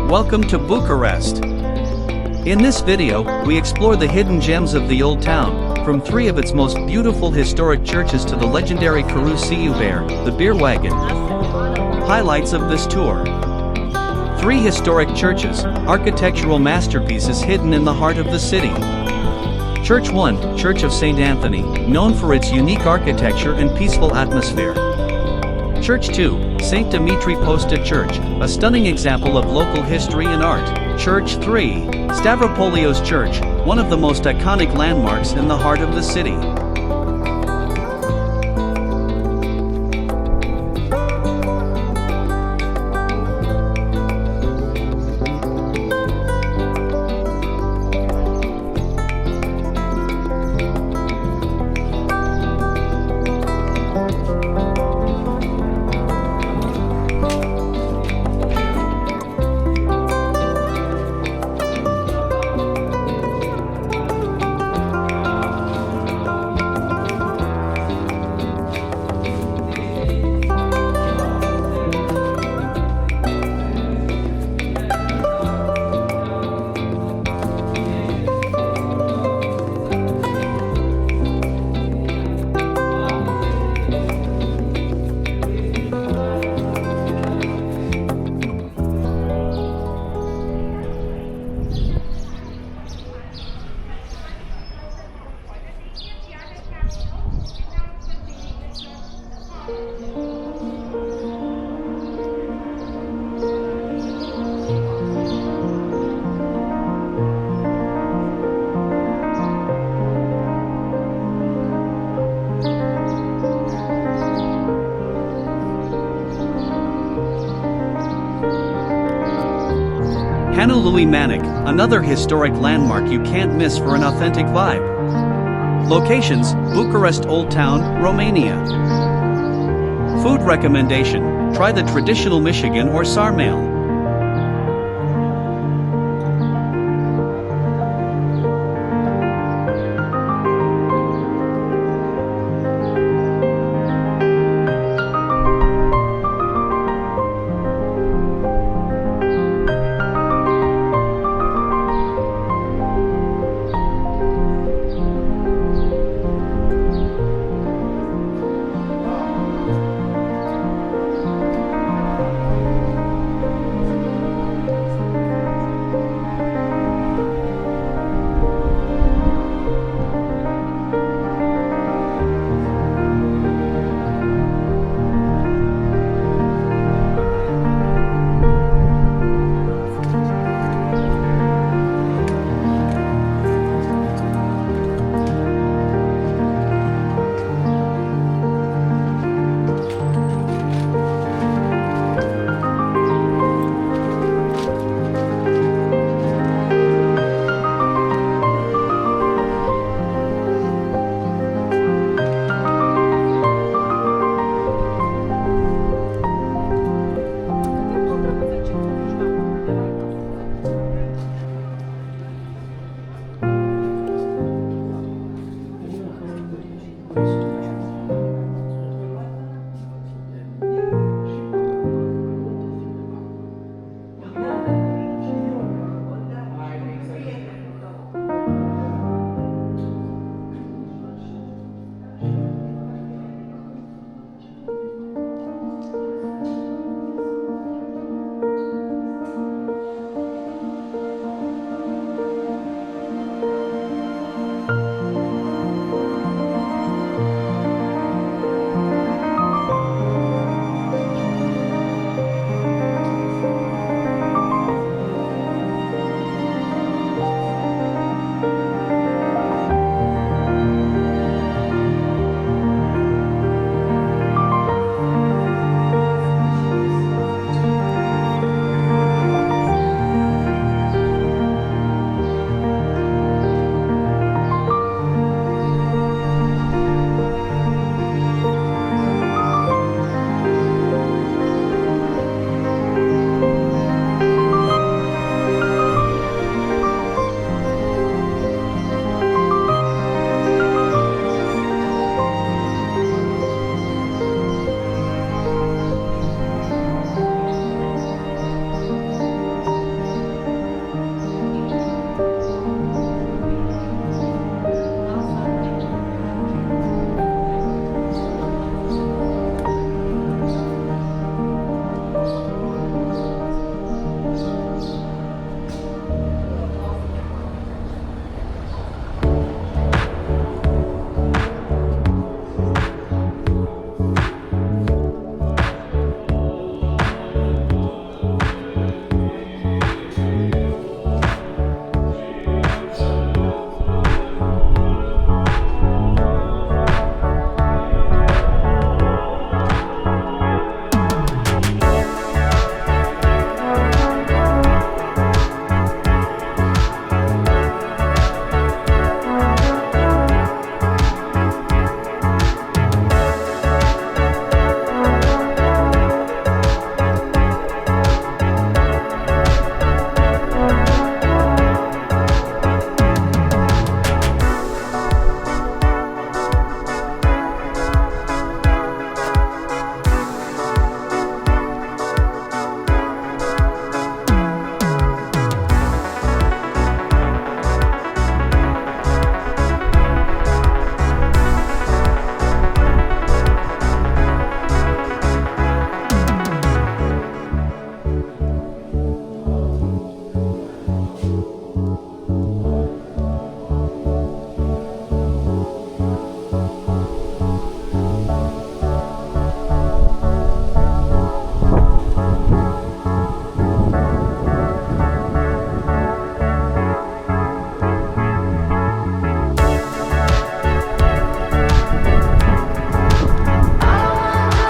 Welcome to Bucharest. In this video, we explore the hidden gems of the old town, from three of its most beautiful historic churches to the legendary Caru Bere, the Beer Wagon. Highlights of this tour. 3 historic churches, architectural masterpieces hidden in the heart of the city. Church 1, Church of St. Anthony, known for its unique architecture and peaceful atmosphere. Church 2, St. Dimitri Posta Church, a stunning example of local history and art. Church 3, Stavropoleos Church, one of the most iconic landmarks in the heart of the city. Manik, another historic landmark you can't miss for an authentic vibe. Locations: Bucharest Old Town, Romania. Food recommendation: try the traditional Michigan or sarmale.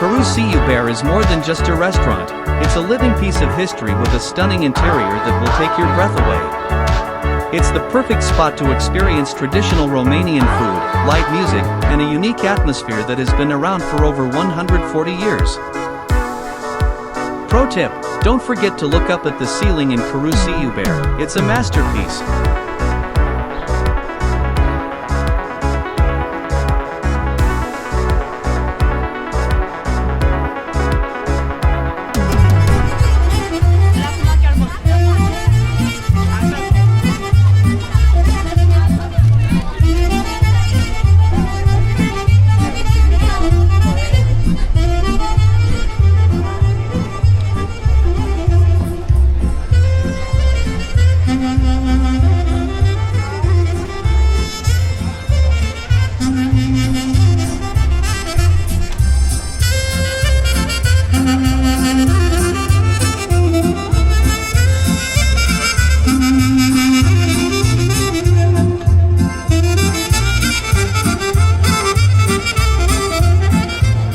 Caru Bere is more than just a restaurant, it's a living piece of history with a stunning interior that will take your breath away. It's the perfect spot to experience traditional Romanian food, live music, and a unique atmosphere that has been around for over 140 years. Pro tip, don't forget to look up at the ceiling in Caru Bere, it's a masterpiece.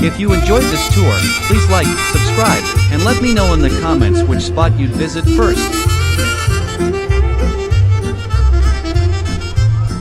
If you enjoyed this tour, please like, subscribe, and let me know in the comments which spot you'd visit first.